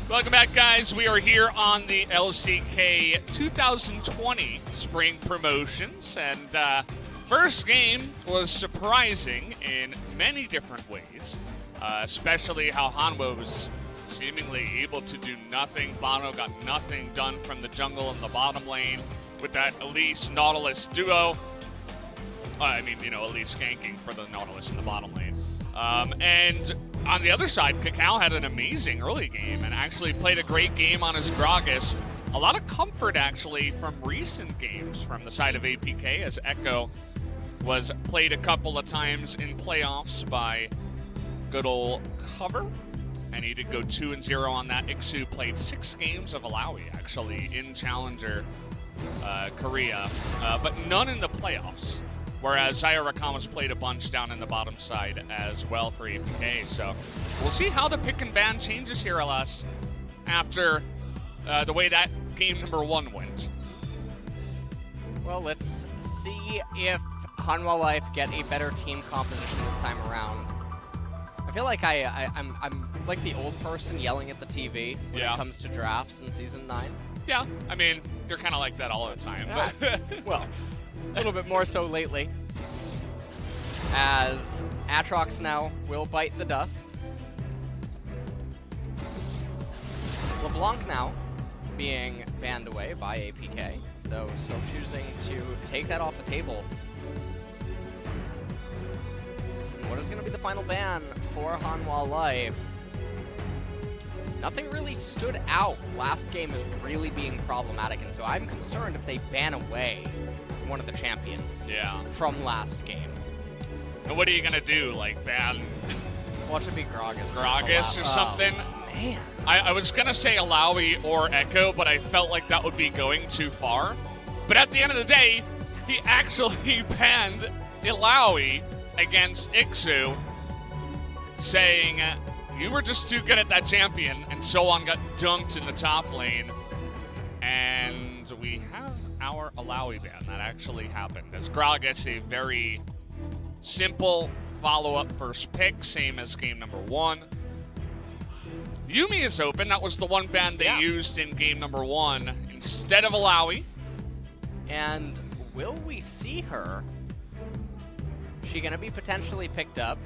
Welcome back, guys. We are here on the LCK 2020 Spring Promotions, and first game was surprising in many different ways, especially how Hanwha was seemingly able to do nothing. Bono got nothing done from the jungle in the bottom lane with that Elise Nautilus duo. Elise skanking for the Nautilus in the bottom lane. And on the other side, Kakao had an amazing early game and actually played a great game on his Gragas. A lot of comfort, actually, from recent games from the side of APK, as Echo was played a couple of times in playoffs by good old Cover. And he did go 2-0 on that. Iksu played 6 games of Alawi, actually, in Challenger Korea, but none in the playoffs. Whereas Zaya Rakamas played a bunch down in the bottom side as well for APK. So we'll see how the pick and ban changes here, LS, after the way that game number 1 went. Well, let's see if Hanwha Life get a better team composition this time around. I feel like I'm like the old person yelling at the TV when it comes to drafts in Season 9. Yeah, I mean, you're kind of like that all the time. Yeah. But well, a little bit more so lately, as Aatrox now will bite the dust. Level Blanc now being banned away by APK, so still choosing to take that off the table. And what is going to be the final ban for Hanwha Life? Nothing really stood out last game as really being problematic, and so I'm concerned if they ban away one of the champions from last game. And what are you going to do, like ban... Watch it be Gragas. Gragas or something? Man. I was going to say Alawi or Echo, but I felt like that would be going too far. But at the end of the day, he actually banned Alawi against Ixu, saying, you were just too good at that champion, and so on got dunked in the top lane. And we have our Alawi ban. That actually happened. As Gragas, a very simple follow-up first pick, same as game number 1. Yuumi is open. That was the one ban they used in game number 1 instead of Alawi. And will we see her? Is she going to be potentially picked up?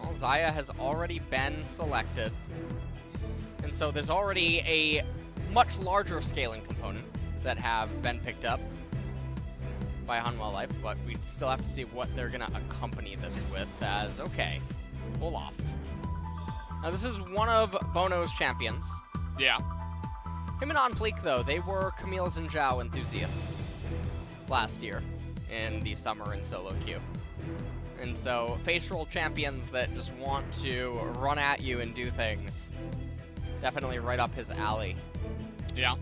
Well, Xayah has already been selected. And so there's already a much larger scaling component that have been picked up by Hanwha Life, but we still have to see what they're going to accompany this with as, okay, Olaf. Now this is one of Bono's champions. Yeah. Him and On Fleek, though, they were Camille Zhao enthusiasts last year in the summer in solo queue. And so face roll champions that just want to run at you and do things, definitely right up his alley. Yeah.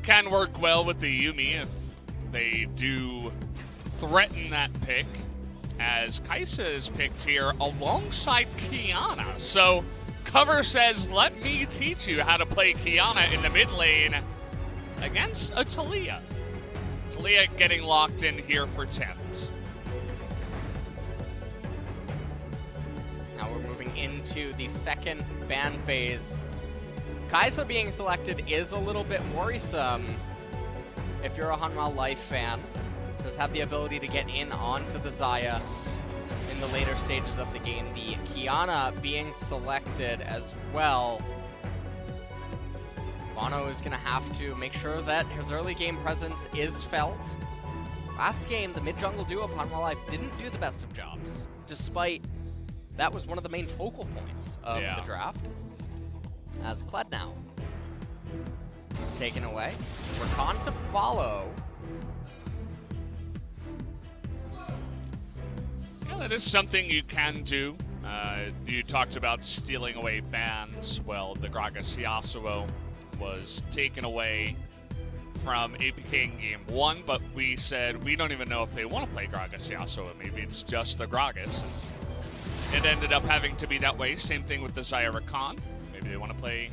Can work well with the Yuumi if they do threaten that pick, as Kai'Sa is picked here alongside Qiyana. So Cover says, let me teach you how to play Qiyana in the mid lane against a Taliyah. Taliyah getting locked in here for 10th. Now we're moving into the second ban phase. Kai'Sa being selected is a little bit worrisome. If you're a Hanwha Life fan, does have the ability to get in onto the Xayah in the later stages of the game. The Qiyana being selected as well. Bono is going to have to make sure that his early game presence is felt. Last game, the mid-jungle duo of Hanwha Life didn't do the best of jobs, despite that was one of the main focal points of the draft. As Kled now taken away. Rakan to follow. Yeah, that is something you can do. You talked about stealing away bans. Well, the Gragas Yasuo was taken away from APK in game 1, but we said we don't even know if they want to play Gragas Yasuo. Maybe it's just the Gragas. It ended up having to be that way. Same thing with the Xayah Rakan. Maybe they want to play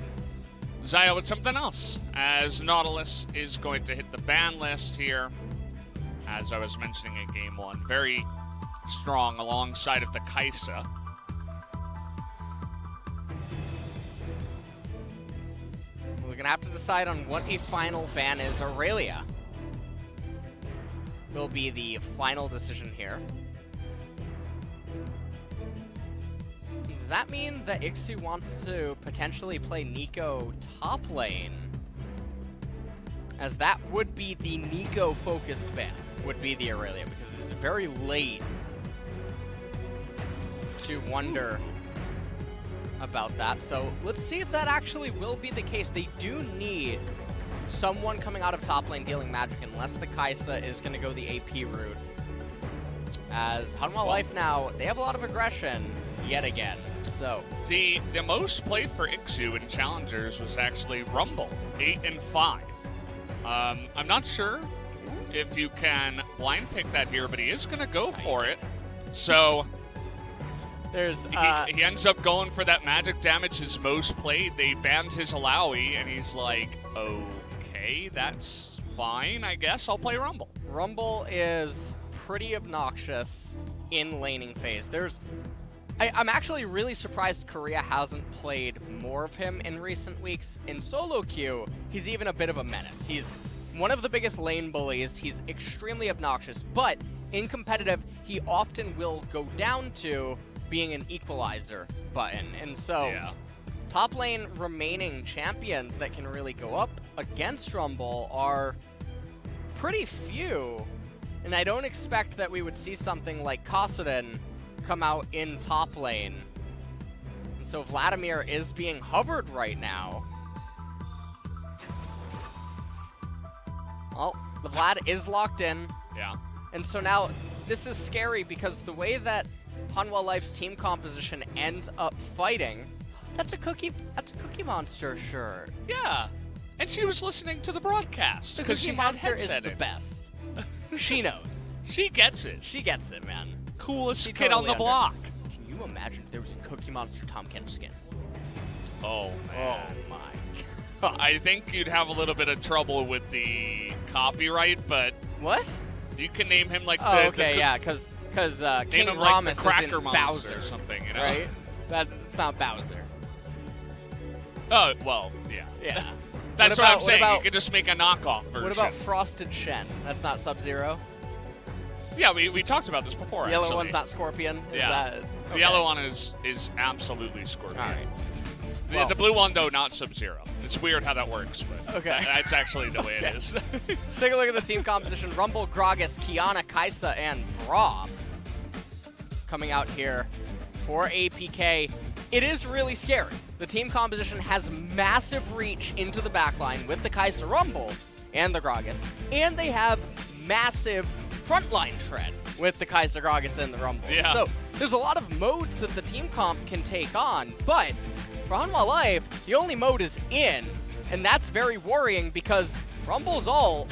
Xayah with something else, as Nautilus is going to hit the ban list here. As I was mentioning in game 1, very strong alongside of the Kai'Sa. We're going to have to decide on what a final ban is. Aurelia will be the final decision here. Does that mean that Ixu wants to potentially play Nico top lane? As that would be the Nico-focused ban, would be the Aurelia, because it's very late to wonder about that. So let's see if that actually will be the case. They do need someone coming out of top lane dealing magic, unless the Kai'Sa is going to go the AP route. As Hanwha Life now, they have a lot of aggression yet again. So the most played for Ixu in Challengers was actually Rumble, 8 and 5. I'm not sure if you can blind pick that here, but he is going to go for it. So there's he ends up going for that magic damage, his most played. They banned his Alawi, and he's like, okay, that's fine, I guess. I'll play Rumble. Rumble is pretty obnoxious in laning phase. I'm actually really surprised Korea hasn't played more of him in recent weeks. In solo queue, he's even a bit of a menace. He's one of the biggest lane bullies. He's extremely obnoxious, but in competitive, he often will go down to being an equalizer button. And so Yeah. top lane remaining champions that can really go up against Rumble are pretty few. And I don't expect that we would see something like Kassadin come out in top lane. And so Vladimir is being hovered right now. Well, the Vlad is locked in. Yeah. And so now this is scary because the way that Hanwha Life's team composition ends up fighting, that's a Cookie Monster shirt. Yeah. And she was listening to the broadcast because she Cookie had Monster is headset the in. best. She knows. She gets it. She gets it, man. Coolest She kid on the totally block. Can you imagine if there was a Cookie Monster Tom Kench skin? Oh, man. my. I think you'd have a little bit of trouble with the copyright, but What? you can name him like Oh, the... okay, the yeah, because Name King him like Ramos the Cracker is in Monster Bowser, or something, you know? right? That's not Bowser. Oh, well, yeah. Yeah. That's what I'm saying. You could just make a knockoff version. What about Frosted Shen? That's not Sub-Zero? Yeah, we talked about this before, The yellow actually. one's not Scorpion? Is Yeah. that, The okay. yellow one is absolutely Scorpion. All right. The, Well- the blue one, though, not Sub-Zero. It's weird how that works, but Okay. that's actually the way it Okay. is. Take a look at the team composition. Rumble, Gragas, Kiana, Kaisa, and Braum coming out here for APK. It is really scary. The team composition has massive reach into the backline with the Kaisa Rumble and the Gragas, and they have massive frontline tread with the Kaisa, Gragas, and the Rumble. Yeah. So there's a lot of modes that the team comp can take on, but for Hanwha Life, the only mode is in, and that's very worrying because Rumble's ult,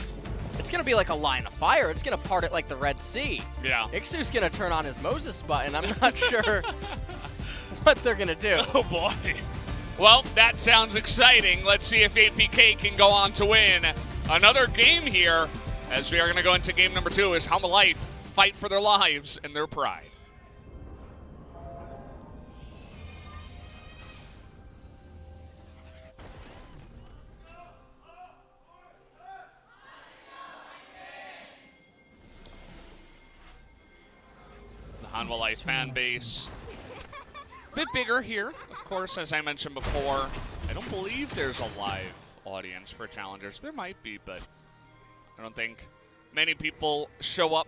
it's going to be like a line of fire. It's going to part it like the Red Sea. Yeah. Ixu's going to turn on his Moses button. I'm not sure what they're going to do. Oh, boy. Well, that sounds exciting. Let's see if APK can go on to win another game here, as we are going to go into game number 2 as Hanwha Life fight for their lives and their pride. The Hanwha Life fan base. A bit bigger here, of course, as I mentioned before. I don't believe there's a live audience for Challengers. There might be, but I don't think many people show up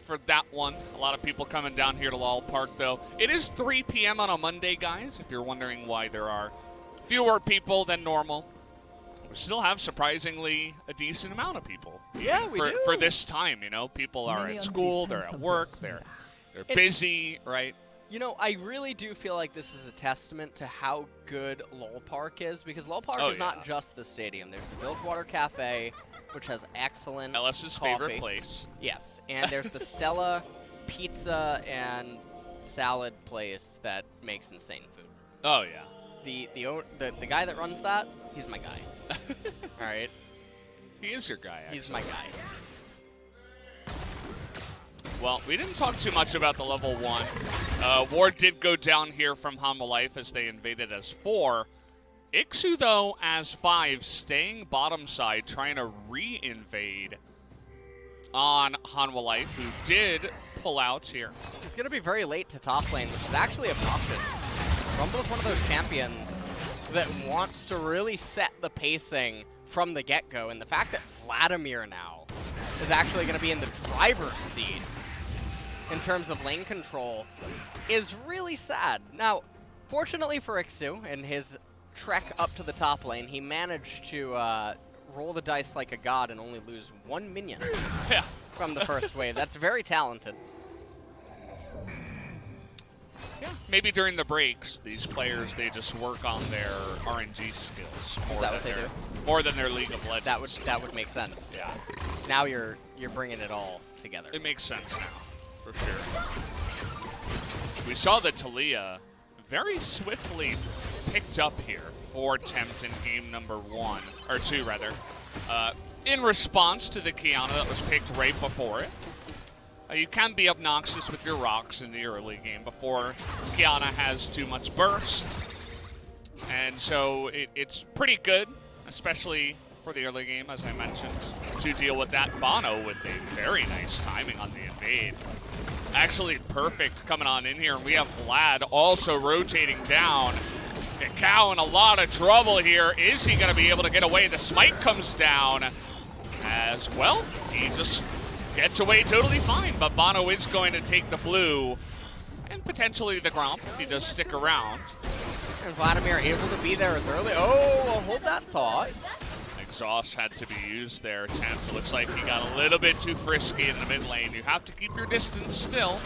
for that one. A lot of people coming down here to Lal Park, though. It is 3 p.m. on a Monday, guys, if you're wondering why there are fewer people than normal. We still have surprisingly a decent amount of people. Yeah, we do. For this time, you know. People are at school, they're at work, they're busy, right? You know, I really do feel like this is a testament to how good Lowell Park is, because Lowell Park is not just the stadium. There's the Bilgewater Cafe, which has excellent Ellis's coffee. favorite place. Yes, and there's the Stella Pizza and Salad place that makes insane food. Oh, yeah. The guy that runs that, he's my guy. All right, He is your guy, actually. he's my guy. Well, we didn't talk too much about the level 1. Ward did go down here from Hanwha Life as they invaded as 4. Ixu, though, as 5, staying bottom side, trying to re-invade on Hanwha Life, who did pull out here. It's going to be very late to top lane, which is actually obnoxious. Rumble is one of those champions that wants to really set the pacing from the get-go, and the fact that Vladimir now is actually going to be in the driver's seat in terms of lane control is really sad. Now, fortunately for Ixu, in his trek up to the top lane, he managed to roll the dice like a god and only lose 1 minion Yeah. from the first wave. That's very talented. Yeah. Maybe during the breaks, these players, they just work on their RNG skills more than their League of Legends. That would make sense. Yeah. Now you're bringing it all together. It makes sense now, for sure. We saw that Talia very swiftly picked up here for Tempt in game number 1, or 2 rather, in response to the Kiana that was picked right before it. You can be obnoxious with your rocks in the early game before Kiana has too much burst. And so it's pretty good, especially for the early game, as I mentioned, to deal with that. Bono with a very nice timing on the invade. actually perfect coming on in here. And we have Vlad also rotating down. Kakao in a lot of trouble here. Is he going to be able to get away? The smite comes down as well. He just gets away totally fine, but Bono is going to take the blue and potentially the Gromp if he does stick around. And Vladimir able to be there as early. Oh, well, hold that thought. Exhaust had to be used there. Tempt looks like he got a little bit too frisky in the mid lane. You have to keep your distance still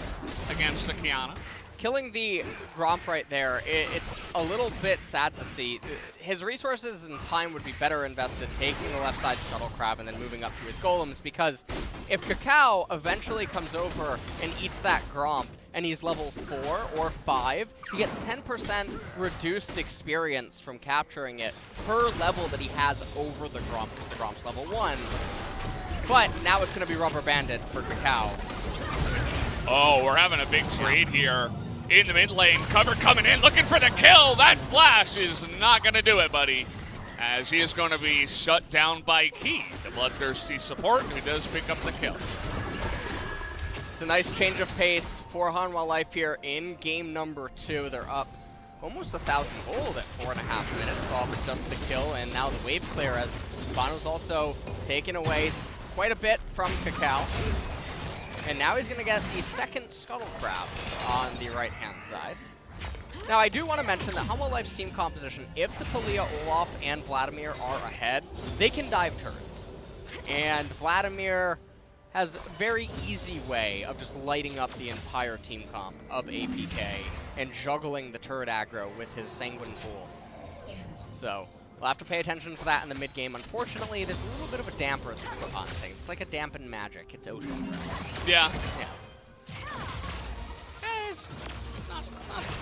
against the Kiana. Killing the Gromp right there, it's a little bit sad to see. His resources and time would be better invested taking the left side Scuttle Crab and then moving up to his golems, because if Kakao eventually comes over and eats that Gromp and he's level 4 or 5, he gets 10% reduced experience from capturing it per level that he has over the Gromp, because the Gromp's level 1. But now it's going to be rubber banded for Kakao. Oh, we're having a big trade here. In the mid lane, cover coming in, looking for the kill. That flash is not going to do it, buddy, as he is going to be shut down by Key, the bloodthirsty support, who does pick up the kill. It's a nice change of pace for Hanwha Life here in game number 2. They're up almost 1,000 gold at 4.5 minutes off of just the kill, and now the wave clear as Bono's also taken away quite a bit from Kakao. And now he's going to get the second Scuttle Crab on the right-hand side. Now, I do want to mention that Hanwha Life's team composition, if the Talia, Olaf, and Vladimir are ahead, they can dive turrets. And Vladimir has a very easy way of just lighting up the entire team comp of APK and juggling the turret aggro with his Sanguine Pool. So we'll have to pay attention to that in the mid-game. Unfortunately, there's a little bit of a damper put on things. It's like a dampened magic. It's Ocean. Yeah. Yeah. It's not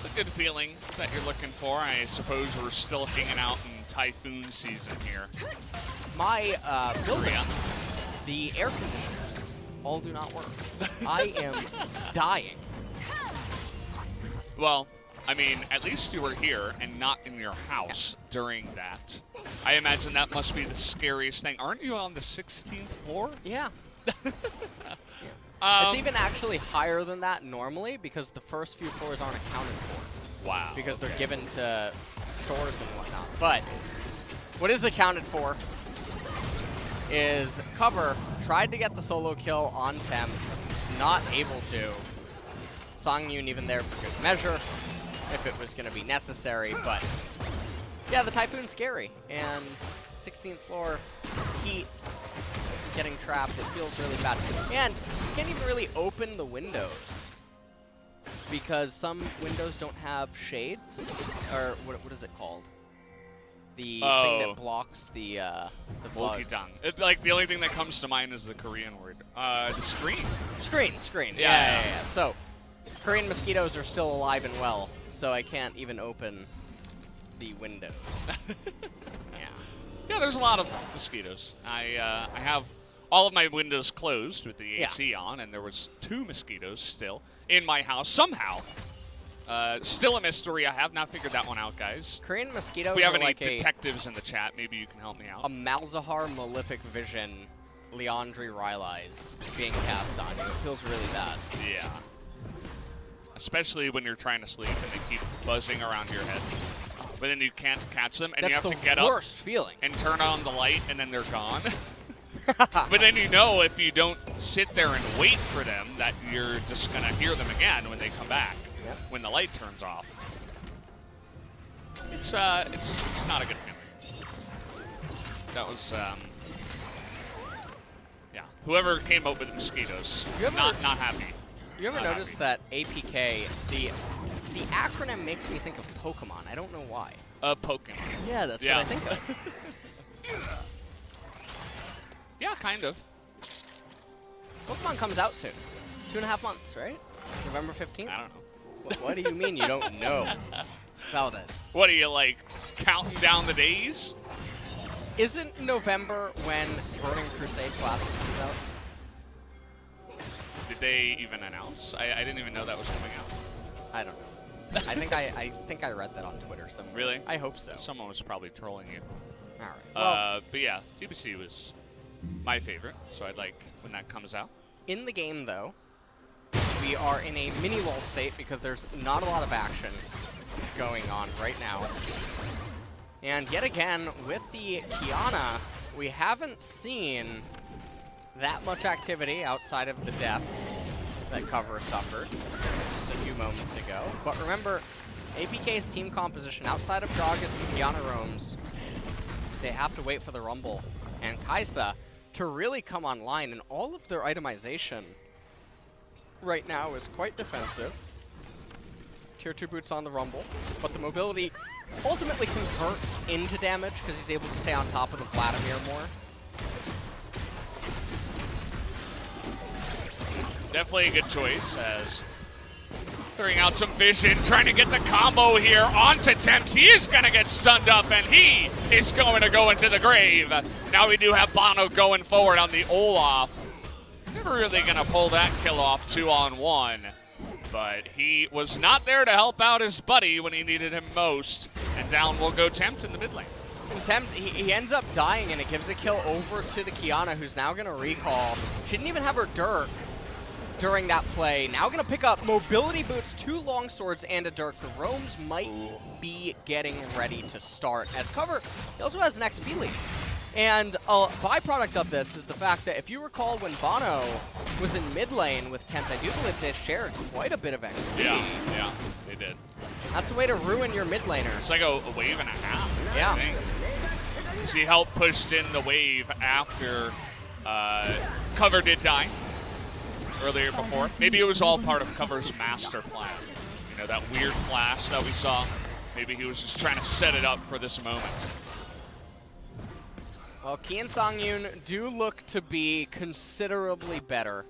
the good feeling that you're looking for. I suppose we're still hanging out in typhoon season here. My building, the air conditioners all do not work. I am dying. Well, I mean, at least you were here and not in your house during that. I imagine that must be the scariest thing. Aren't you on the 16th floor? Yeah. It's even actually higher than that normally because the first few floors aren't accounted for. Wow. Because they're given to stores and whatnot. But what is accounted for is Cover tried to get the solo kill on Tempt, not able to. Songyun even there for good measure, if it was going to be necessary, but yeah, the Typhoon's scary, and 16th floor heat, getting trapped, it feels really bad. And you can't even really open the windows, because some windows don't have shades, or what is it called? The thing that blocks the bugs. Like, the only thing that comes to mind is the Korean word. The screen. Screen. Yeah. So, Korean mosquitoes are still alive and well, so I can't even open the windows. Yeah, there's a lot of mosquitoes. I have all of my windows closed with the AC on, and there was 2 mosquitoes still in my house somehow. Still a mystery. I have not figured that one out, guys. Korean mosquitoes If we have are any like detectives in the chat, maybe you can help me out. a Malzahar Malefic Vision Leandri Rylai's being cast on you. It feels really bad. Yeah. Especially when you're trying to sleep and they keep buzzing around your head. But then you can't catch them, and you have to get up worst feeling. and turn on the light, and then they're gone. But then you know if you don't sit there and wait for them that you're just going to hear them again when they come back, when the light turns off. It's not a good feeling. That was, yeah. Whoever came up with the mosquitoes, not happy. You ever notice that APK, the acronym makes me think of Pokemon. I don't know why. Pokemon. Yeah, that's what I think of. Yeah, kind of. Pokemon comes out soon. 2.5 months, right? November 15th? I don't know. What do you mean you don't know about it? What are you, like, counting down the days? Isn't November when Burning Crusade Classic comes out? Did they even announce? I didn't even know that was coming out. I don't know. I think I read that on Twitter somewhere. Really? I hope so. Someone was probably trolling you. All right. Well, but yeah, GBC was my favorite, so I'd like when that comes out. in the game, though, we are in a mini lull state because there's not a lot of action going on right now. And yet again, with the Kiana, we haven't seen that much activity outside of the death that Cover suffered just a few moments ago. But remember, APK's team composition outside of Gragas and Kiana roams, they have to wait for the Rumble and Kaisa to really come online, and all of their itemization right now is quite defensive. Tier 2 boots on the Rumble, but the mobility ultimately converts into damage because he's able to stay on top of the Vladimir more. Definitely a good choice, as throwing out some vision, trying to get the combo here onto Tempt. He is going to get stunned up, and he is going to go into the grave. Now we do have Bono going forward on the Olaf. Never really going to pull that kill off 2-on-1, but he was not there to help out his buddy when he needed him most. And down will go Tempt in the mid lane. And Tempt, he ends up dying, and it gives a kill over to the Kiana, who's now going to recall. She didn't even have her Dirk during that play. Now going to pick up mobility boots, 2 long swords, and a Dirk. The roams might be getting ready to start. As Cover, he also has an XP lead. And a byproduct of this is the fact that if you recall when Bono was in mid lane with Tempt, I do believe they shared quite a bit of XP. Yeah, they did. That's a way to ruin your mid laner. It's like a wave and a half. Yeah. I think. He helped pushed in the wave after Cover did die earlier before. Maybe it was all part of Cover's master plan. You know, that weird flash that we saw. Maybe he was just trying to set it up for this moment. Well, Ki and Songyun do look to be considerably better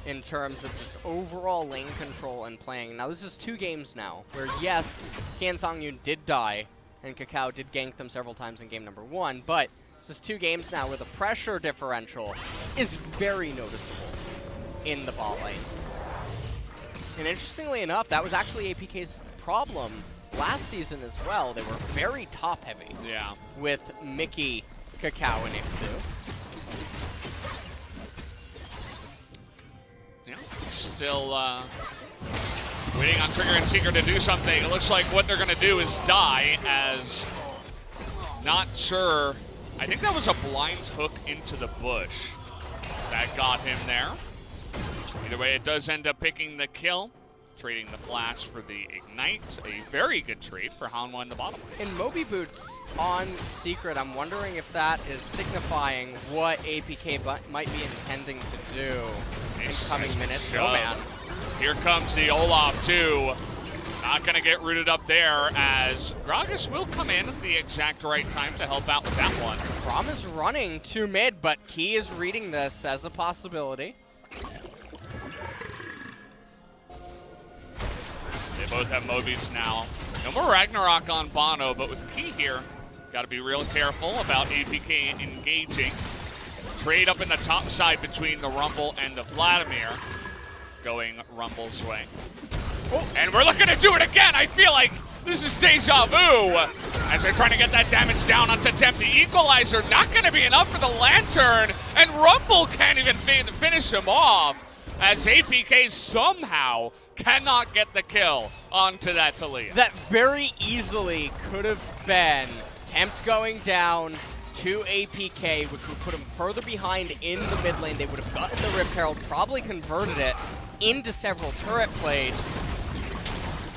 in terms of just overall lane control and playing. Now, this is 2 games now, where yes, Ki and Songyun did die, and Kakao did gank them several times in game number 1, but this is 2 games now where the pressure differential is very noticeable in the bot lane. And interestingly enough, that was actually APK's problem last season as well. They were very top heavy. Yeah. With Mickey, Kakao, and Ixu. Yeah. Still waiting on Trigger and Seeker to do something. It looks like what they're going to do is die, as not sure. I think that was a blind hook into the bush that got him there. Either way, it does end up picking the kill. Trading the flash for the Ignite. A very good trade for Hanwha in the bottom lane. In Moby Boots on Secret, I'm wondering if that is signifying what APK might be intending to do in coming minutes. Oh man. Here comes the Olaf too. Not going to get rooted up there, as Gragas will come in at the exact right time to help out with that one. Braum is running to mid, but Ki is reading this as a possibility. They both have Mobies now. No more Ragnarok on Bono, but with Ki here, got to be real careful about APK engaging. Trade up in the top side between the Rumble and the Vladimir. Going Rumble's way. Oh, and we're looking to do it again. I feel like this is deja vu. As they're trying to get that damage down onto Tempt. The equalizer not going to be enough for the Lantern. And Rumble can't even finish him off, as APK somehow cannot get the kill onto that Talia. That very easily could have been Tempt going down to APK, which would put him further behind in the mid lane. They would have gotten the Rip Herald, probably converted it into several turret plays.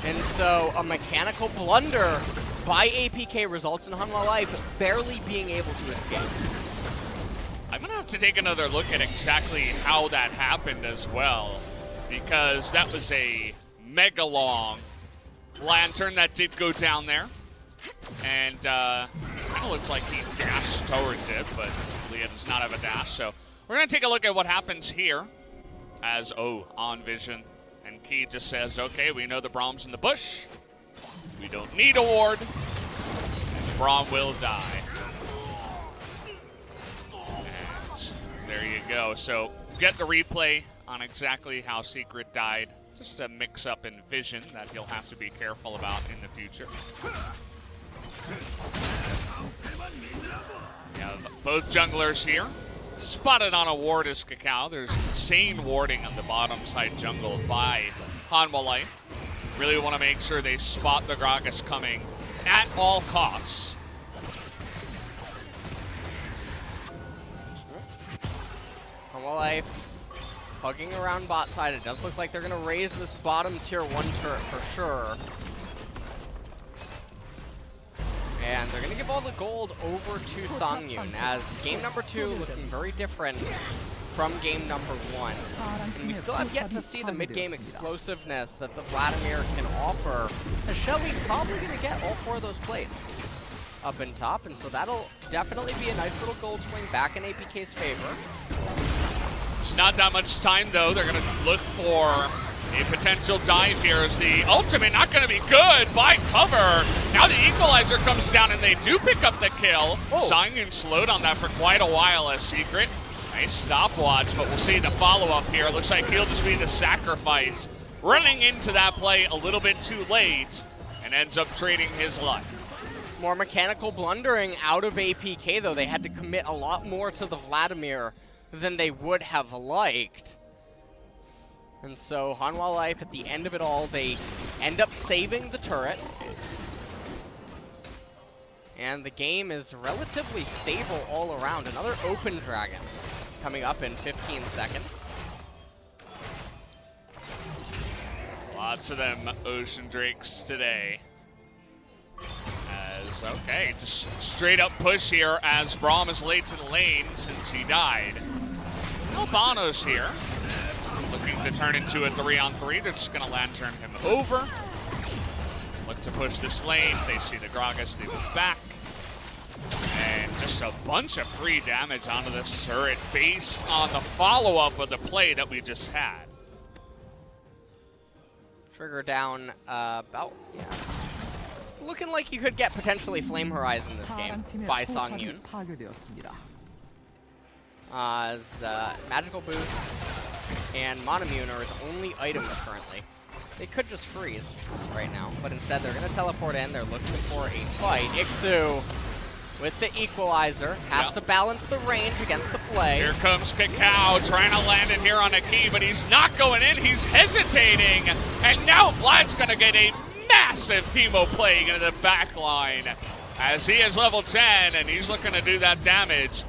And so a mechanical blunder by APK results in Hanwha Life barely being able to escape. I'm going to have to take another look at exactly how that happened as well, because that was a mega long Lantern that did go down there. And kind of looks like he dashed towards it, but Leah does not have a dash. So we're going to take a look at what happens here as, on vision. And Ki just says, okay, we know the Braum's in the bush. We don't need a ward. And Braum will die. And there you go. So get the replay on exactly how Secret died. Just a mix-up in vision that he'll have to be careful about in the future. We have both junglers here. Spotted on a ward is Kakao. There's insane warding on the bottom side jungle by Hanwha Life. Really want to make sure they spot the Gragas coming at all costs. Hanwha Life hugging around bot side. It does look like they're going to raise this bottom tier 1 turret for sure. And they're going to give all the gold over to Songyun, as game number 2 looking very different from game number 1. And we still have yet to see the mid-game explosiveness that the Vladimir can offer, as Shelly's probably going to get all 4 of those plates up in top, and so that'll definitely be a nice little gold swing back in APK's favor. It's not that much time, though. They're going to look for a potential dive here as the ultimate not going to be good by cover. Now the equalizer comes down and they do pick up the kill. Songyun slowed on that for quite a while as Secret. Nice stopwatch, but we'll see the follow-up here. Looks like he'll just be the sacrifice. Running into that play a little bit too late and ends up trading his life. More mechanical blundering out of APK, though. They had to commit a lot more to the Vladimir than they would have liked. And so Hanwha Life, at the end of it all, they end up saving the turret. And the game is relatively stable all around. Another open dragon coming up in 15 seconds. Lots of them Ocean Drakes today. Okay, just straight up push here as Braum is late to the lane since he died. No Bonos here. Looking to turn into a 3-on-3. They're just going to lantern him over. Look to push this lane. They see the Gragas. They move back. And just a bunch of free damage onto this turret based on the follow-up of the play that we just had. Trigger down about, yeah. Looking like you could get potentially Flame Horizon this game by Songyun. As Magical Boost and Monomune are his only items currently. They could just freeze right now, but instead they're going to teleport in. They're looking for a fight. Ixu with the equalizer has to balance the range against the play. Here comes Kakao trying to land it here on a key, but he's not going in. He's hesitating, and now Vlad's going to get a massive chemo plague into the back line as he is level 10 and he's looking to do that damage.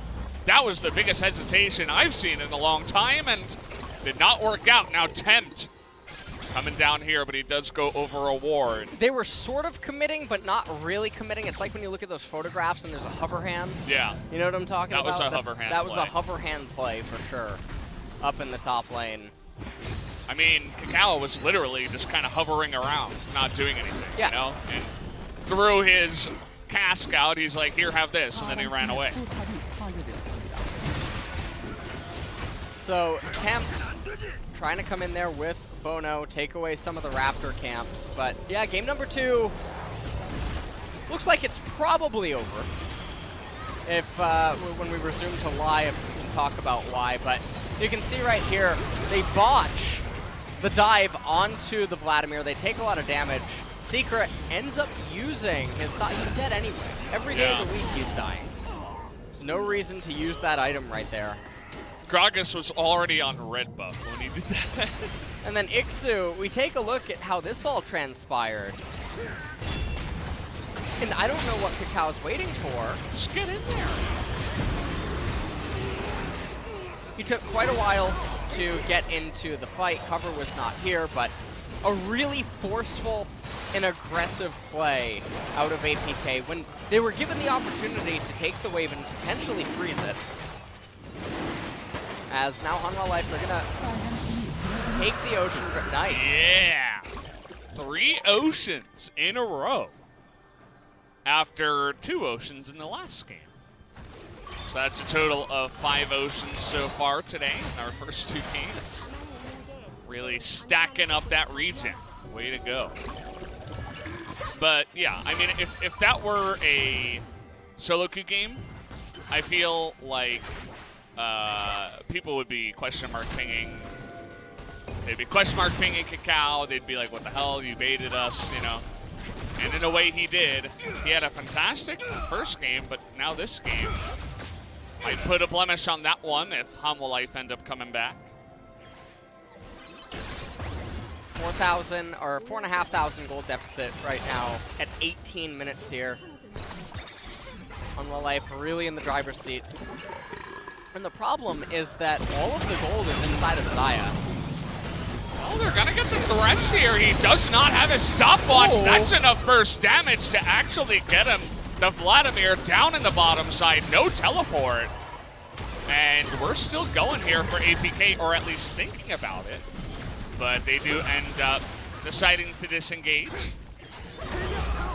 That was the biggest hesitation I've seen in a long time and did not work out. Now Tempt coming down here, but he does go over a ward. They were sort of committing, but not really committing. It's like when you look at those photographs and there's a hover hand. Yeah. You know what I'm talking about? That was a hover hand That was play. a hover hand play for sure, up in the top lane. I mean, Kakao was literally just kind of hovering around, not doing anything, you know? And threw his cask out, he's like, here, have this, and then he ran away. So, Tempt trying to come in there with Bono, take away some of the Raptor camps. But, yeah, game number 2 looks like it's probably over. If, when we resume to live, we can talk about why. But you can see right here, they botch the dive onto the Vladimir. They take a lot of damage. Secret ends up using his he's dead anyway. Every day of the week he's dying. There's no reason to use that item right there. Gragas was already on red buff when he did that. And then Ixu, we take a look at how this all transpired. And I don't know what Kakao's waiting for. Just get in there. He took quite a while to get into the fight. Cover was not here, but a really forceful and aggressive play out of APK when they were given the opportunity to take the wave and potentially freeze it. As now Hanwha Life, they're gonna take the ocean. Nice. Yeah. 3 oceans in a row after 2 oceans in the last game. So that's a total of 5 oceans so far today in our first 2 games. Really stacking up that region. Way to go. But yeah, I mean, if that were a solo queue game, I feel like people would be question mark pinging. They'd be question mark pinging Kakao. They'd be like, what the hell, you baited us, you know. And in a way he did. He had a fantastic first game, but now this game, Might put a blemish on that one if Hanwha Life end up coming back. 4,000 or 4,500 gold deficit right now at 18 minutes here. Hanwha Life really in the driver's seat. And the problem is that all of the gold is inside of Zaya. Oh, they're gonna get the thresh here. He does not have his stopwatch. Oh. That's enough burst damage to actually get him. The Vladimir down in the bottom side, no teleport. And we're still going here for APK, or at least thinking about it. But they do end up deciding to disengage.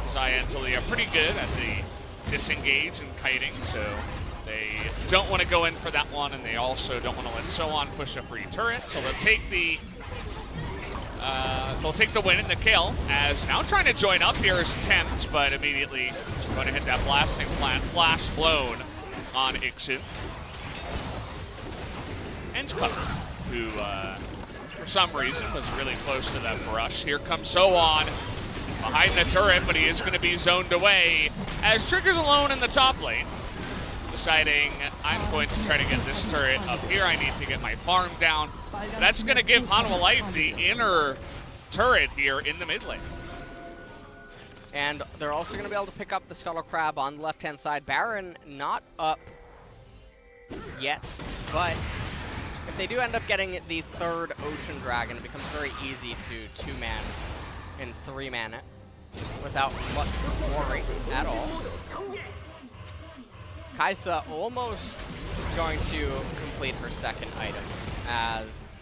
Zaya and Talia pretty good at the disengage and kiting, so they don't want to go in for that one, and they also don't want to let Soan push a free turret, so they'll take the win in the kill, as now trying to join up here is Tempt, but immediately going to hit that blasting plant, flash blown on Ixu. And Puck, who for some reason was really close to that brush. Here comes Soan behind the turret, but he is going to be zoned away as Trigger's alone in the top lane, deciding I'm going to try to get this turret up here. I need to get my farm down. That's going to give Hanwha Life the inner turret here in the mid lane. And they're also going to be able to pick up the Scuttle Crab on the left-hand side. Baron not up yet, but if they do end up getting the third Ocean Dragon, it becomes very easy to 2-man and 3-man it without much worry at all. Kaisa almost going to complete her second item, as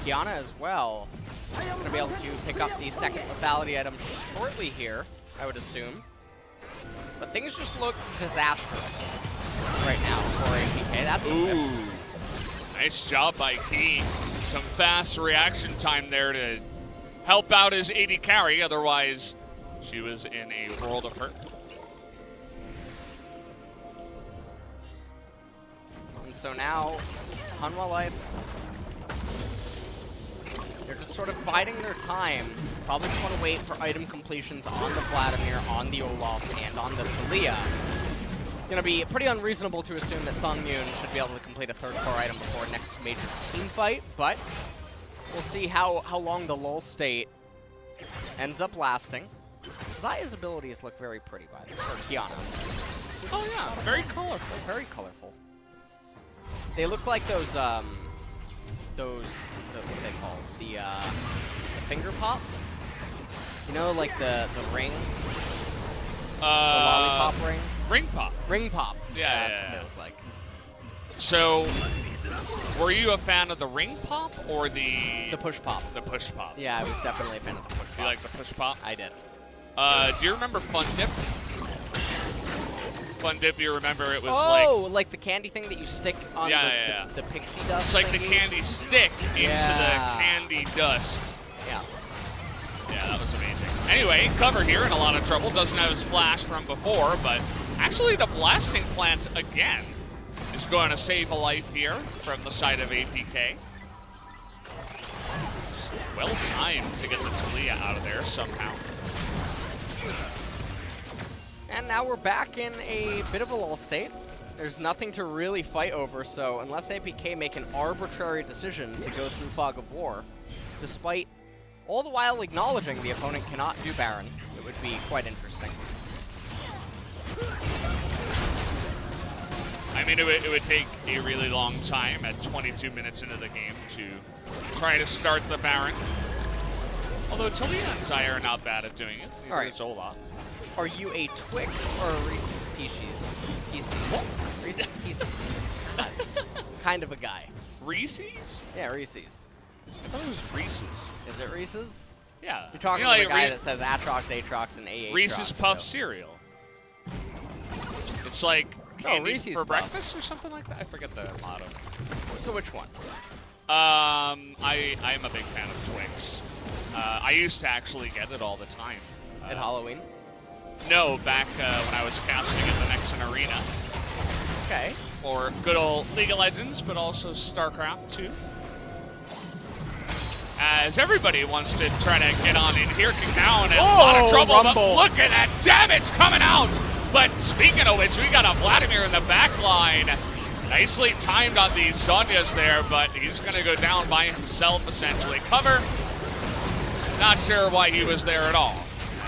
Kiana as well going to be able to pick up the second lethality item shortly here, I would assume. But things just look disastrous right now for APK. That's Ooh, nice job by Key. Some fast reaction time there to help out his AD carry, otherwise she was in a world of hurt. And so now, Hanwha Life, they're just sort of biding their time. Probably just want to wait for item completions on the Vladimir, on the Olaf, and on the Talia. Gonna be pretty unreasonable to assume that Sungyun should be able to complete a third core item before next major team fight, but we'll see how long the lull state ends up lasting. Zaya's abilities look very pretty, by the way, or Kiana. Oh yeah, very colorful. Very colorful. They look like those what are they called? The finger pops? You know, like the ring? The lollipop ring? Ring pop. Ring pop. Yeah, That's what they look like. So, were you a fan of the ring pop or the push pop? The push pop. Yeah, I was definitely a fan of the push pop. You like the push pop? I did. Do you remember Fun Dip? Fun Dip, you remember it was like the candy thing that you stick on the pixie dust. It's like the thingy? candy stick into the candy dust. Yeah. Yeah, that was amazing. Anyway, cover here in a lot of trouble. Doesn't have his flash from before, but actually the blasting plant again is going to save a life here from the side of APK. Well timed to get the Talia out of there somehow. And now we're back in a bit of a lull state. There's nothing to really fight over, so unless APK make an arbitrary decision to go through Fog of War, despite all the while acknowledging the opponent cannot do Baron, it would be quite interesting. I mean, it would take a really long time at 22 minutes into the game to try to start the Baron. Although Talia and Zaya are not bad at doing it. All right. Zola. Are you a Twix or a Reese's Pieces? What? Reese's Pieces. Kind of a guy. Reese's? Yeah, Reese's. I thought it was Reese's. Is it Reese's? Yeah. You're talking about a guy that says Atrox, Atrox, and AA. Reese's Puff cereal. It's like candy Reese's for Puff. breakfast or something like that. I forget the motto. So which one? I'm a big fan of Twix. I used to actually get it all the time. At Halloween? No, back when I was casting at the Nexon Arena. Okay. For good old League of Legends, but also StarCraft 2. As everybody wants to try to get on in here, Cacao in a lot of trouble, Rumble. but look at that damage coming out! But speaking of which, we got a Vladimir in the back line Nicely timed on the Zhonya's there, but he's going to go down by himself, essentially. Cover. Not sure why he was there at all,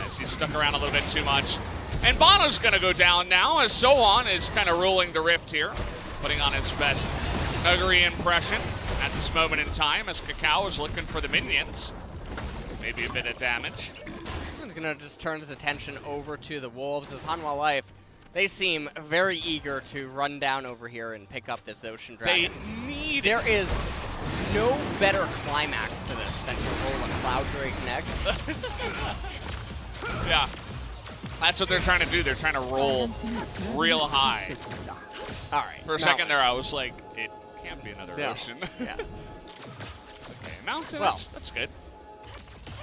as he stuck around a little bit too much. And Bono's going to go down now, as Sohan is kind of ruling the rift here, putting on his best Nuggery impression at this moment in time, as Kakao is looking for the minions. Maybe a bit of damage. He's going to just turn his attention over to the Wolves, as Hanwha Life, they seem very eager to run down over here and pick up this Ocean Dragon. They need There it. is no better climax to this than to roll a Cloud Drake next. Yeah. That's what they're trying to do. They're trying to roll real high. All right. For a second there, I was like, it can't be another No. ocean. Yeah. Okay, Mountain, Well. that's good.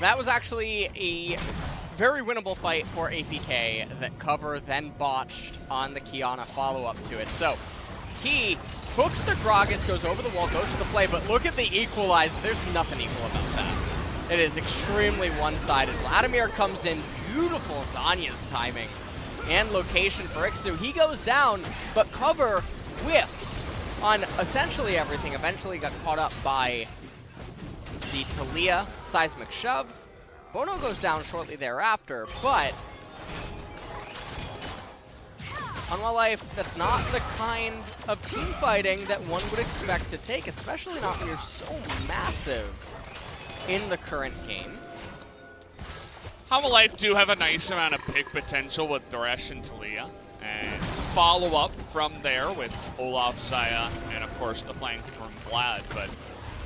That was actually a very winnable fight for APK that Cover then botched on the Kiana follow-up to it. So he hooks the Gragas, goes over the wall, goes to the play, but look at the equalizer. There's nothing equal about that. It is extremely one-sided. Vladimir comes in, beautiful Zanya's timing and location for Ixu. He goes down, but Cover whiffed on essentially everything. Eventually got caught up by the Talia seismic shove. Bono goes down shortly thereafter, but Hanwha Life, that's not the kind of team fighting that one would expect to take, especially not when you're so massive in the current game. Hanwha Life do have a nice amount of pick potential with Thresh and Talia, and follow up from there with Olaf, Zaya, and of course the flank from Vlad. But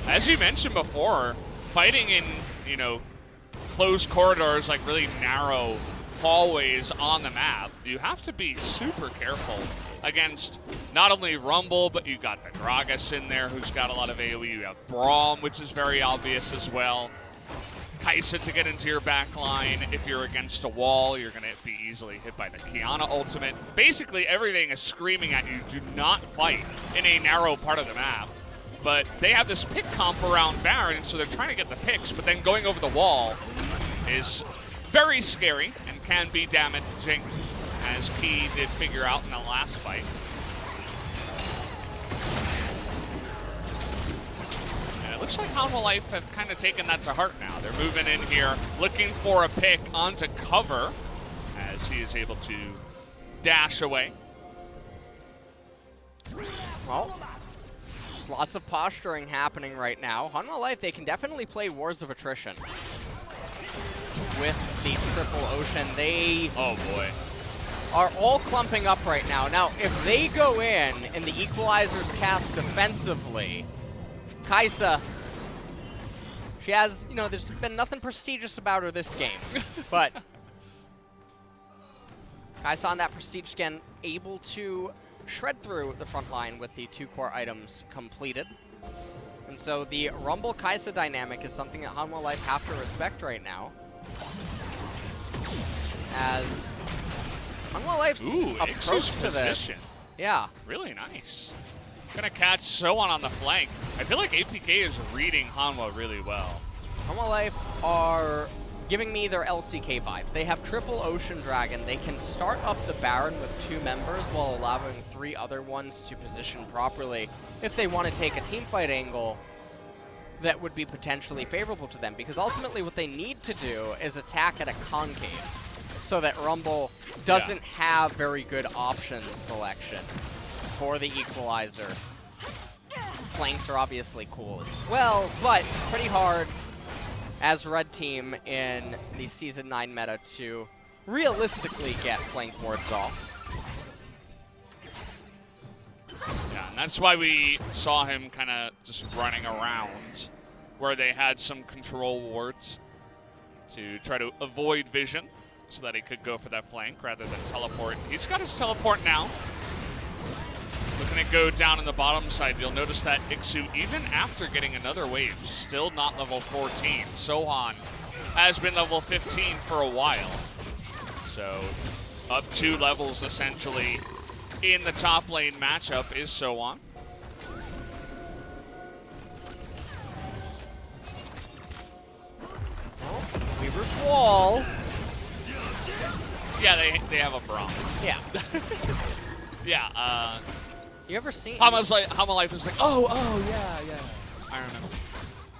as you mentioned before, fighting in, you know, closed corridors, like really narrow hallways on the map, you have to be super careful against not only Rumble, but you got the Gragas in there who's got a lot of AoE. You have Braum, which is very obvious as well. Kai'Sa to get into your back line. If you're against a wall, you're going to be easily hit by the Kiana ultimate. Basically, everything is screaming at you, do not fight in a narrow part of the map. But they have this pick comp around Baron, so they're trying to get the picks, but then going over the wall is very scary and can be damaging, as Key did figure out in the last fight. And it looks like Hanwha Life have kind of taken that to heart now. They're moving in here, looking for a pick onto Cover, as he is able to dash away. Well, there's lots of posturing happening right now. Hanwha Life, they can definitely play Wars of Attrition. With the triple Ocean, they Oh boy. are all clumping up right now. Now, if they go in and the equalizer's cast defensively, Kai'Sa, she has, you know, there's been nothing prestigious about her this game, but Kai'Sa on that prestige skin, able to shred through the front line with the 2 core items completed. And so the Rumble Kai'Sa dynamic is something that Hanwha Life have to respect right now. As Hanwha Life's approach to position. this, yeah, Really nice. Gonna catch Sohan on the flank. I feel like APK is reading Hanwha really well. Hanwha Life are giving me their LCK vibes. They have triple Ocean Dragon. They can start up the Baron with 2 members while allowing 3 other ones to position properly if they want to take a teamfight angle that would be potentially favorable to them, because ultimately what they need to do is attack at a concave so that Rumble doesn't have very good options selection for the equalizer. Flanks are obviously cool as well, but pretty hard as Red Team in the Season 9 meta to realistically get flank wards off. Yeah, and that's why we saw him kind of just running around where they had some control wards to try to avoid vision so that he could go for that flank rather than teleport. He's got his teleport now. Looking to go down in the bottom side, you'll notice that Ixu, even after getting another wave, still not level 14. Sohan has been level 15 for a while. So up 2 levels essentially in the top lane matchup is Sohan. Weaver's Wall. Yeah, they have a Braum. Yeah. Yeah, You ever seen? Hanwha Life is like, oh, yeah. I remember.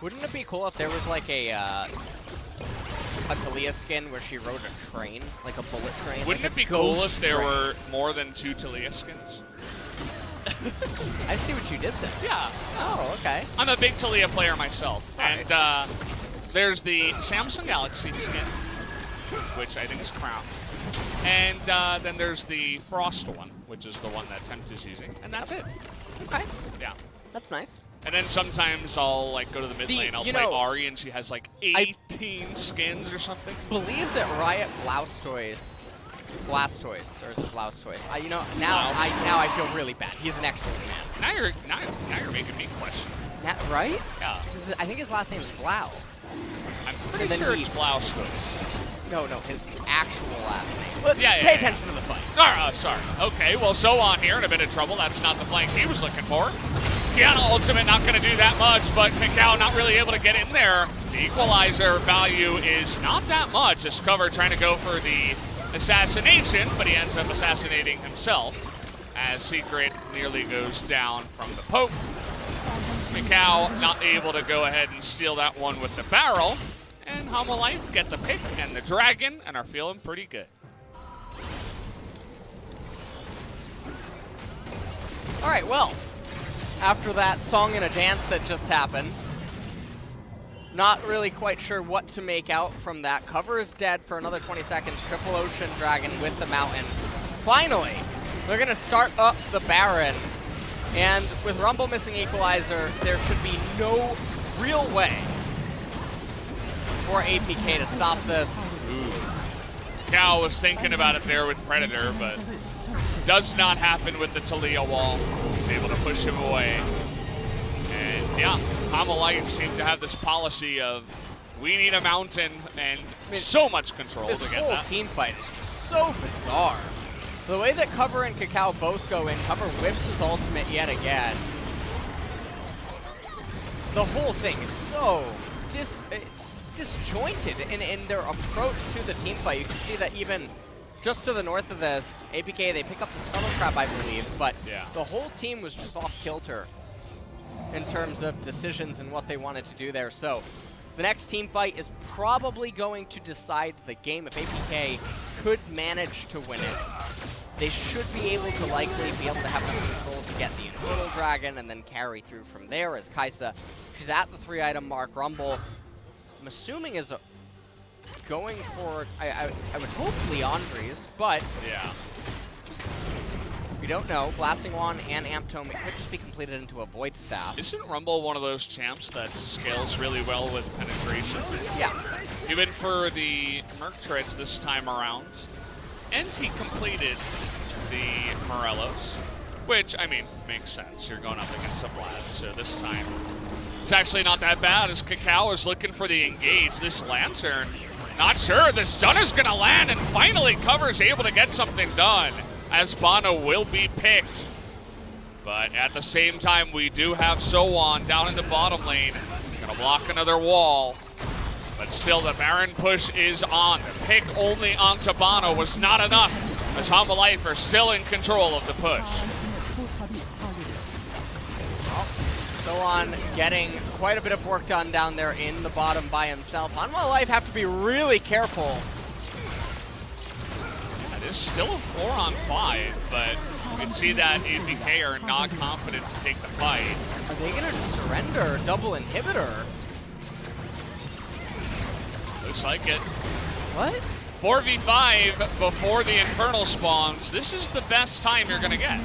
Wouldn't it be cool if there was like a Talia skin where she rode a train, like a bullet train? Wouldn't like it be cool if there were more than 2 Talia skins? I see what you did there. Yeah. Oh, okay. I'm a big Talia player myself. Right. And there's the Samsung Galaxy skin, which I think is Crown. And then there's the Frost one, which is the one that Tempt is using. And that's it. Okay. Yeah. That's nice. And then sometimes I'll like go to the mid lane, I'll play Ari, and she has like 18 skins or something. Believe that Riot Blastoise, or is it Blastoise? You know, now I feel really bad. He's an excellent man. Now you're making me question. Right? Yeah. I think his last name is Blau. I'm pretty sure it's Blastoise. No, his actual last name. But yeah, pay attention to the fight. Sorry. Okay, well, Zoan here in a bit of trouble. That's not the flank he was looking for. Kiana Ultimate not going to do that much, but Kakao not really able to get in there. The equalizer value is not that much. This cover trying to go for the assassination, but he ends up assassinating himself as Secret nearly goes down from the poke. Kakao not able to go ahead and steal that one with the barrel. And Hanwha Life get the pick and the dragon and are feeling pretty good. All right, well, after that song and a dance that just happened, not really quite sure what to make out from that. Cover is dead for another 20 seconds. Triple Ocean Dragon with the Mountain. Finally, they're going to start up the Baron. And with Rumble missing Equalizer, there should be no real way for APK to stop this. Cal was thinking about it there with Predator, but does not happen with the Talia wall. He's able to push him away. And yeah, Hanwha Life seems to have this policy of we need a mountain and so much control to get that. This whole team fight is just so bizarre. The way that Cover and Kakao both go in, Cover whips his ultimate yet again. The whole thing is so disjointed in their approach to the team fight. You can see that even just to the north of this, APK, they pick up the Scuttle Crab, I believe, but the whole team was just off kilter in terms of decisions and what they wanted to do there. So the next team fight is probably going to decide the game. If APK could manage to win it, they should be able to likely be able to have enough control to get the Infernal Dragon and then carry through from there as Kaisa, she's at the 3-item mark. Rumble, I'm assuming is going for, I would hope Leandri's, but we don't know. Blasting Wand and Amp Tome, it could just be completed into a Void Staff. Isn't Rumble one of those champs that scales really well with penetration? Yeah. He went for the Merc Treads this time around, and he completed the Morellos, which, I mean, makes sense. You're going up against a Vlad, so this time it's actually not that bad as Kakao is looking for the engage. This Lantern, not sure. The stun is going to land, and finally Cover's able to get something done as Bono will be picked. But at the same time, we do have Zoan down in the bottom lane. Going to block another wall. But still, the Baron push is on. The pick only onto Bono was not enough, as Hanwha Life are still in control of the push. Zoan getting quite a bit of work done down there in the bottom by himself. Hanwha Life have to be really careful. It is still a 4-on-5, but you can see that APK are not confident to take the fight. Are they going to surrender double inhibitor? Looks like it. What? 4v5 before the Infernal spawns. This is the best time you're going to get.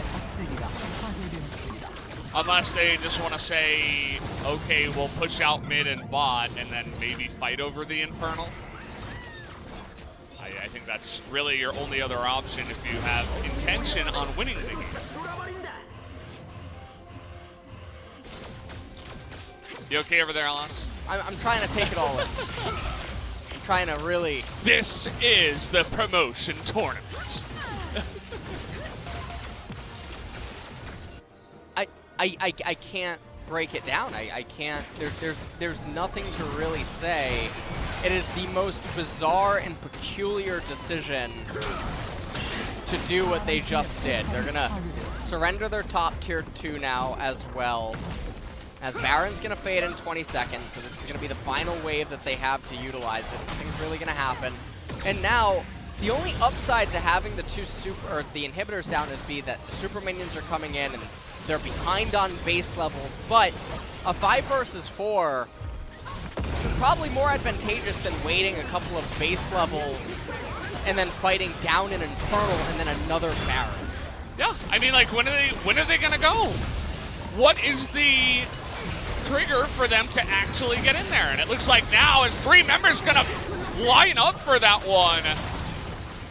Unless they just want to say, okay, we'll push out mid and bot and then maybe fight over the Infernal. I think that's really your only other option if you have intention on winning the game. You okay over there, Alas? I'm trying to take it all in. I'm trying to really... This is the promotion tournament. I can't break it down. I can't. There's nothing to really say. It is the most bizarre and peculiar decision to do what they just did. They're gonna surrender their top tier 2 now as well. As Baron's going to fade in 20 seconds, so this is going to be the final wave that they have to utilize if nothing's really going to happen. And now, the only upside to having the the inhibitors down is that the super minions are coming in and they're behind on base levels, but a 5 versus 4 is probably more advantageous than waiting a couple of base levels and then fighting down an Infernal and then another Baron. Yeah, I mean, like, when are they gonna go? What is the trigger for them to actually get in there? And it looks like now is 3 members gonna line up for that one.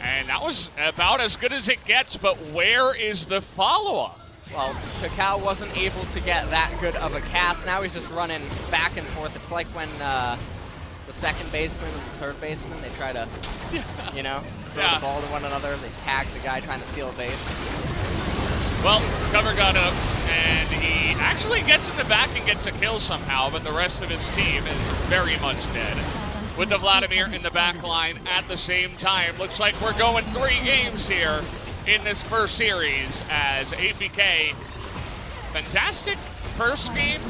And that was about as good as it gets, but where is the follow-up? Well, Kakao wasn't able to get that good of a cast. Now he's just running back and forth. It's like when the second baseman and the third baseman, they try to, you know, throw the ball to one another. They tag the guy trying to steal a base. Well, cover got up, and he actually gets in the back and gets a kill somehow, but the rest of his team is very much dead. With the Vladimir in the back line at the same time. Looks like we're going 3 games here in this first series as APK. Fantastic first game.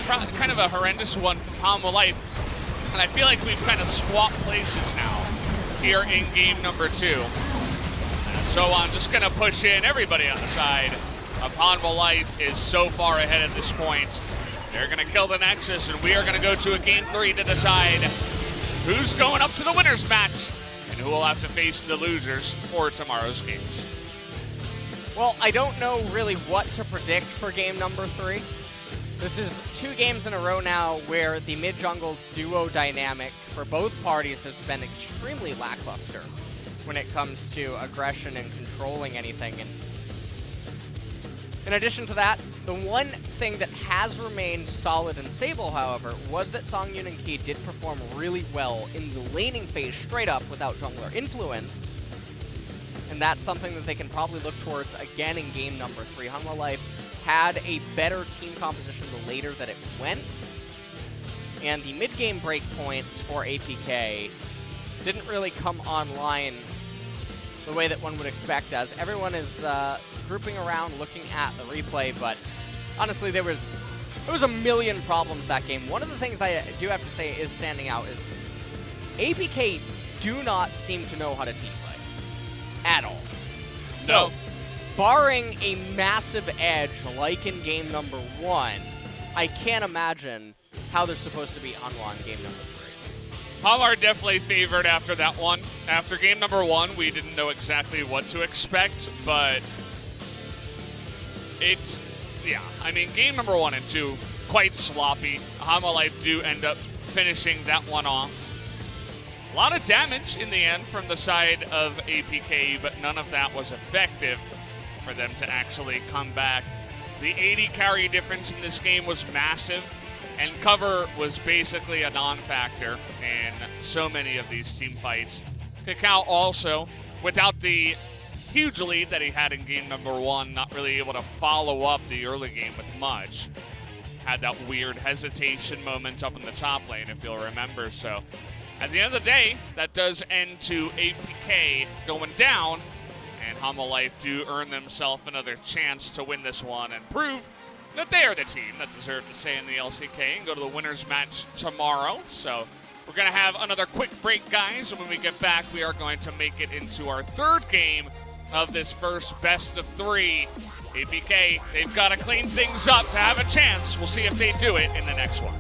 Kind of a horrendous one from Hanwha Life. And I feel like we've kind of swapped places now here in game number 2. So I'm just going to push in everybody on the side of Hanwha Life is so far ahead at this point. They're going to kill the Nexus, and we are going to go to a game 3 to decide who's going up to the winner's match and who will have to face the losers for tomorrow's games. Well, I don't know really what to predict for game number 3. This is 2 games in a row now where the mid-jungle duo dynamic for both parties has been extremely lackluster when it comes to aggression and controlling anything. And in addition to that, the one thing that has remained solid and stable, however, was that Songyun and Ki did perform really well in the laning phase straight up without jungler influence. And that's something that they can probably look towards again in game number 3. Hanwha Life had a better team composition the later that it went. And the mid-game breakpoints for APK didn't really come online the way that one would expect, as everyone is grouping around looking at the replay, but honestly there was a million problems that game. One of the things that I do have to say is standing out is APK do not seem to know how to team play at all. No. So, barring a massive edge like in game number 1, I can't imagine how they're supposed to beat Hanwha in game number 3. Hanwha definitely favored after that one. After game number 1, we didn't know exactly what to expect, but it's, yeah, I mean, game number 1 and 2, quite sloppy. Hanwha Life do end up finishing that one off. A lot of damage in the end from the side of APK, but none of that was effective for them to actually come back. The 80 carry difference in this game was massive, and cover was basically a non-factor in so many of these team fights. Kakao also, without the huge lead that he had in game number 1, not really able to follow up the early game with much. Had that weird hesitation moment up in the top lane, if you'll remember. So at the end of the day, that does end to APK going down, and Hanwha Life do earn themselves another chance to win this one and prove that they are the team that deserve to stay in the LCK and go to the winner's match tomorrow. So we're going to have another quick break, guys, and when we get back, we are going to make it into our 3rd game of this first best of 3. APK, they've got to clean things up to have a chance. We'll see if they do it in the next one.